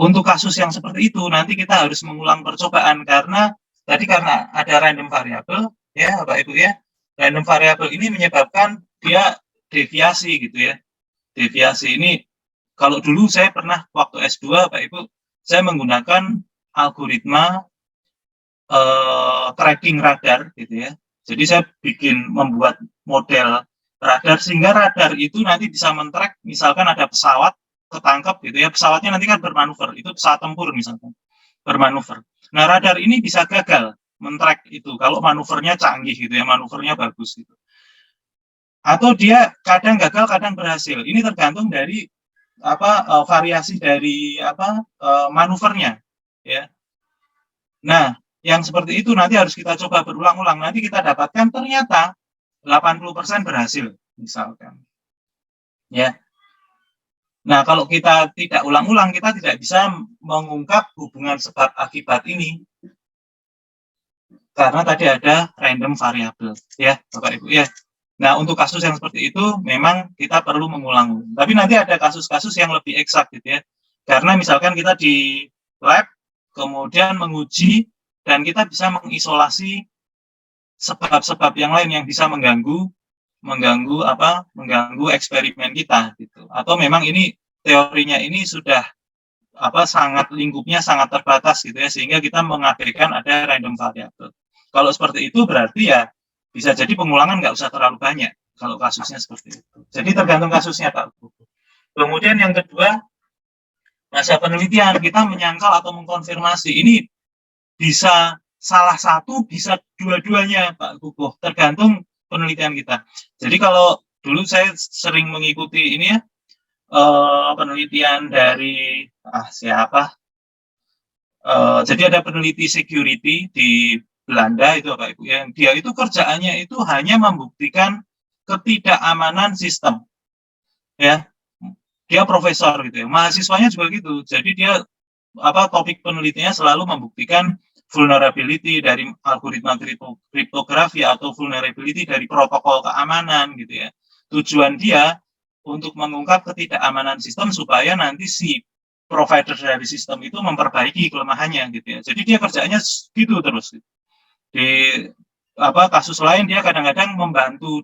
Untuk kasus yang seperti itu nanti kita harus mengulang percobaan karena ada random variable ya Bapak Ibu ya. Random variable ini menyebabkan dia deviasi gitu ya. Deviasi ini kalau dulu saya pernah waktu S2 Bapak Ibu, saya menggunakan algoritma tracking radar gitu ya. Jadi saya membuat model radar sehingga radar itu nanti bisa men-track misalkan ada pesawat ketangkep gitu ya, pesawatnya nanti kan bermanuver, itu pesawat tempur misalkan, bermanuver. Nah, radar ini bisa gagal men-track itu kalau manuvernya canggih gitu ya, manuvernya bagus gitu. Atau dia kadang gagal, kadang berhasil. Ini tergantung dari variasi dari manuvernya ya. Nah, yang seperti itu nanti harus kita coba berulang-ulang. Nanti kita dapatkan ternyata 80% berhasil misalkan. Ya. Nah, kalau kita tidak ulang-ulang, kita tidak bisa mengungkap hubungan sebab akibat ini. Karena tadi ada random variable, ya, Bapak Ibu, ya. Nah, untuk kasus yang seperti itu, memang kita perlu mengulang. Tapi nanti ada kasus-kasus yang lebih eksak, gitu ya. Karena misalkan kita di lab, kemudian menguji, dan kita bisa mengisolasi sebab-sebab yang lain yang bisa mengganggu eksperimen kita gitu. Atau memang ini teorinya ini sudah sangat lingkupnya sangat terbatas gitu ya, sehingga kita mengabaikan ada random variable. Kalau seperti itu berarti ya bisa jadi pengulangan nggak usah terlalu banyak kalau kasusnya seperti itu. Jadi tergantung kasusnya Pak. Kemudian yang kedua, masa penelitian kita menyangkal atau mengkonfirmasi. Ini bisa salah satu, bisa dua-duanya Pak Kukuh, tergantung penelitian kita. Jadi kalau dulu saya sering mengikuti ini ya, penelitian dari siapa? Jadi ada peneliti security di Belanda itu Bapak Ibu, yang dia itu kerjaannya itu hanya membuktikan ketidakamanan sistem. Ya. Dia profesor gitu ya. Mahasiswanya juga gitu. Jadi dia topik penelitiannya selalu membuktikan vulnerability dari algoritma kriptografi atau vulnerability dari protokol keamanan gitu ya. Tujuan dia untuk mengungkap ketidakamanan sistem supaya nanti si provider dari sistem itu memperbaiki kelemahannya gitu ya. Jadi dia kerjanya gitu terus. Di kasus lain dia kadang-kadang membantu.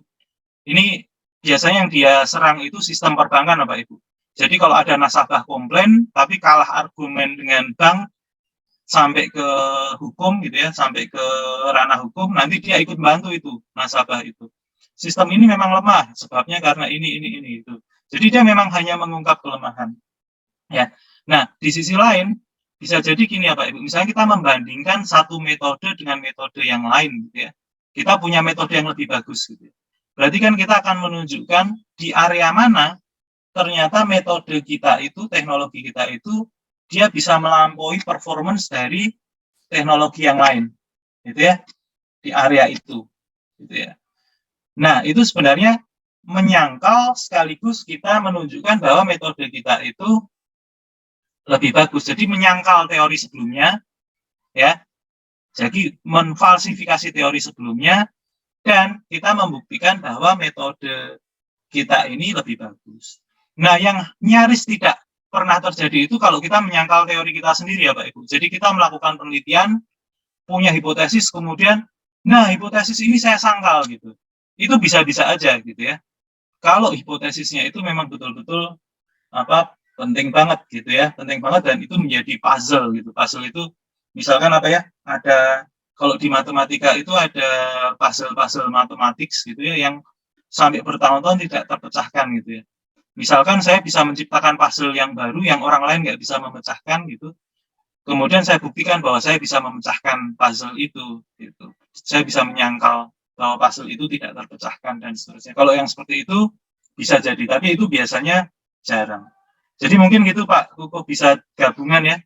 Ini biasanya yang dia serang itu sistem perbankan Bapak Ibu. Jadi kalau ada nasabah komplain tapi kalah argumen dengan bank sampai ke hukum gitu ya, sampai ke ranah hukum, nanti dia ikut bantu itu nasabah itu. Sistem ini memang lemah, sebabnya karena ini itu. Jadi dia memang hanya mengungkap kelemahan. Ya. Nah, di sisi lain bisa jadi gini ya Pak Ibu, misalnya kita membandingkan satu metode dengan metode yang lain gitu ya. Kita punya metode yang lebih bagus gitu. Berarti kan kita akan menunjukkan di area mana ternyata metode kita itu, teknologi kita itu dia bisa melampaui performance dari teknologi yang lain. Gitu ya. Di area itu. Gitu ya. Nah, itu sebenarnya menyangkal sekaligus kita menunjukkan bahwa metode kita itu lebih bagus. Jadi menyangkal teori sebelumnya, ya. Jadi menfalsifikasi teori sebelumnya, dan kita membuktikan bahwa metode kita ini lebih bagus. Nah, yang nyaris tidak pernah terjadi itu kalau kita menyangkal teori kita sendiri ya Pak Ibu. Jadi kita melakukan penelitian, punya hipotesis, kemudian, nah hipotesis ini saya sangkal gitu. Itu bisa-bisa aja gitu ya. Kalau hipotesisnya itu memang betul-betul penting banget gitu ya, penting banget dan itu menjadi puzzle gitu. Puzzle itu misalkan ada kalau di matematika itu ada puzzle matematik gitu ya yang sampai bertahun-tahun tidak terpecahkan gitu ya. Misalkan saya bisa menciptakan puzzle yang baru yang orang lain nggak bisa memecahkan gitu. Kemudian saya buktikan bahwa saya bisa memecahkan puzzle itu gitu. Saya bisa menyangkal bahwa puzzle itu tidak terpecahkan dan seterusnya. Kalau yang seperti itu bisa jadi, tapi itu biasanya jarang. Jadi mungkin gitu Pak Kukuh, bisa gabungan ya.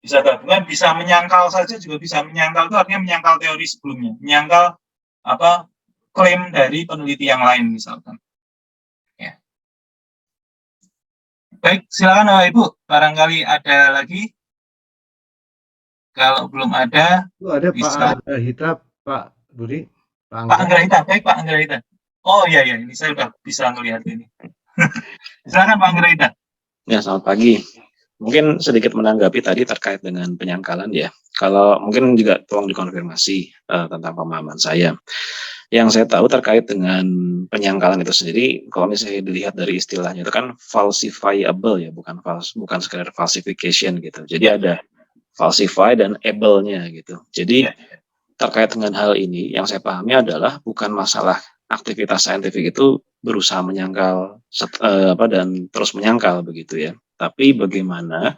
Bisa gabungan, bisa menyangkal saja juga bisa. Menyangkal itu artinya menyangkal teori sebelumnya. Menyangkal klaim dari peneliti yang lain misalkan. Ya. Baik, silakan Bapak Ibu. Barangkali ada lagi. Kalau belum ada, ada bisa. Pak Anggahita, Pak Budi. Pak Anggahita, baik Pak Anggahita. Oh iya, ini saya sudah bisa melihat ini. Silakan Pak Anggahita. Ya, selamat pagi. mungkin sedikit menanggapi tadi terkait dengan penyangkalan ya. Kalau mungkin juga tolong dikonfirmasi tentang pemahaman saya. Yang saya tahu terkait dengan penyangkalan itu sendiri, kalau misalnya dilihat dari istilahnya itu kan falsifiable ya, bukan sekedar falsification gitu. Jadi ada falsify dan able-nya gitu. Jadi terkait dengan hal ini, yang saya pahami adalah bukan masalah aktivitas saintifik itu berusaha menyangkal dan terus menyangkal begitu ya. Tapi bagaimana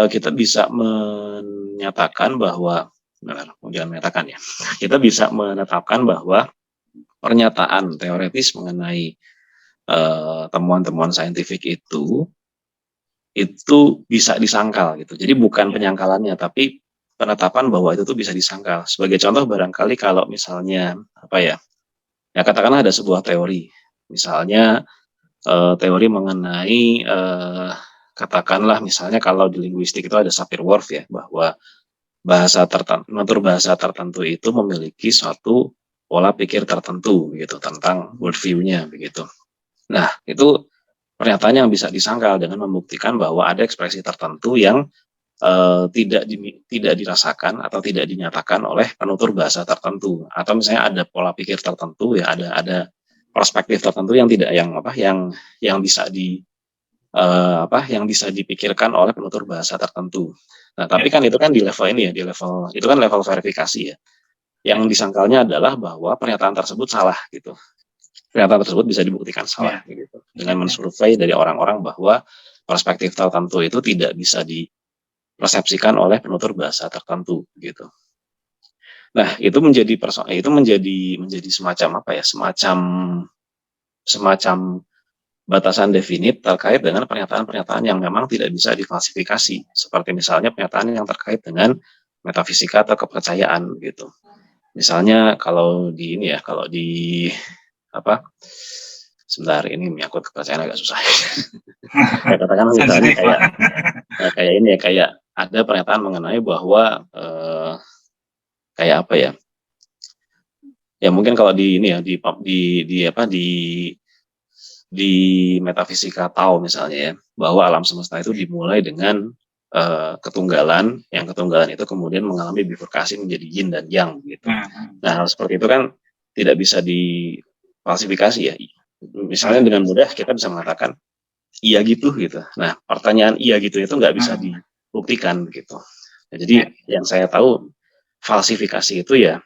kita bisa menyatakan bahwa jangan menyatakan ya, kita bisa menetapkan bahwa pernyataan teoretis mengenai temuan-temuan saintifik itu bisa disangkal gitu. Jadi bukan penyangkalannya, tapi penetapan bahwa itu tuh bisa disangkal. Sebagai contoh barangkali kalau misalnya ya katakanlah ada sebuah teori, misalnya teori mengenai katakanlah misalnya kalau di linguistik itu ada Sapir-Whorf ya, bahwa menutur bahasa tertentu itu memiliki suatu pola pikir tertentu gitu tentang worldview-nya begitu. Nah, itu pernyataan yang bisa disangkal dengan membuktikan bahwa ada ekspresi tertentu yang tidak dirasakan atau tidak dinyatakan oleh penutur bahasa tertentu, atau misalnya ada pola pikir tertentu ya, ada perspektif tertentu yang bisa dipikirkan oleh penutur bahasa tertentu. Nah, tapi kan itu kan di level ini ya, itu kan level verifikasi ya. Yang disangkalnya adalah bahwa pernyataan tersebut salah gitu. Pernyataan tersebut bisa dibuktikan salah gitu. Dengan mensurvei dari orang-orang bahwa perspektif tertentu itu tidak bisa dipersepsikan oleh penutur bahasa tertentu gitu. Nah, itu menjadi semacam semacam batasan definit terkait dengan pernyataan-pernyataan yang memang tidak bisa difalsifikasi, seperti misalnya pernyataan yang terkait dengan metafisika atau kepercayaan gitu. Misalnya kalau di sebentar, ini menyangkut kepercayaan agak susah. Katakan misalnya kayak ada pernyataan mengenai bahwa ya mungkin kalau di metafisika Tao misalnya ya, bahwa alam semesta itu dimulai dengan ketunggalan, yang ketunggalan itu kemudian mengalami bifurkasi menjadi yin dan yang gitu. Nah, hal seperti itu kan tidak bisa difalsifikasi ya. Misalnya dengan mudah kita bisa mengatakan iya gitu. Nah, pertanyaan iya gitu itu nggak bisa dibuktikan gitu. Nah, jadi yang saya tahu falsifikasi itu ya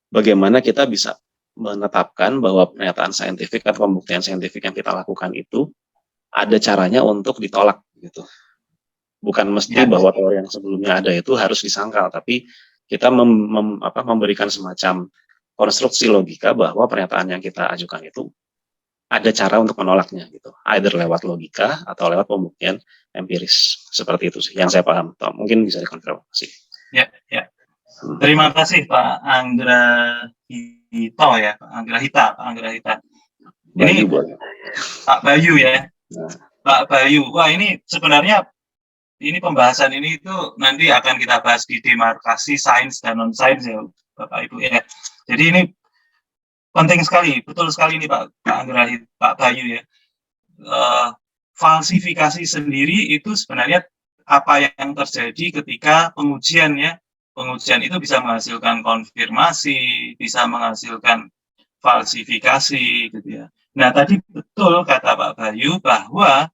bagaimana kita bisa menetapkan bahwa pernyataan saintifik atau pembuktian saintifik yang kita lakukan itu ada caranya untuk ditolak gitu. Bukan mesti bahwa teori yang sebelumnya ada itu harus disangkal, tapi kita memberikan semacam konstruksi logika bahwa pernyataan yang kita ajukan itu ada cara untuk menolaknya gitu. Either lewat logika atau lewat pembuktian empiris. Seperti itu sih yang saya paham. Mungkin bisa dikonfirmasi. Ya. Terima kasih Pak Anggra Hita. Ini Pak Bayu ya. Pak Bayu. Wah, ini sebenarnya pembahasan ini itu nanti akan kita bahas di demarkasi sains dan non sains ya Bapak Ibu ya. Jadi ini penting sekali, betul sekali ini Pak Anggra, Pak Bayu ya. Falsifikasi sendiri itu sebenarnya apa yang terjadi ketika pengujian ya. Pengujian itu bisa menghasilkan konfirmasi, bisa menghasilkan falsifikasi gitu ya. Nah, tadi betul kata Pak Bayu bahwa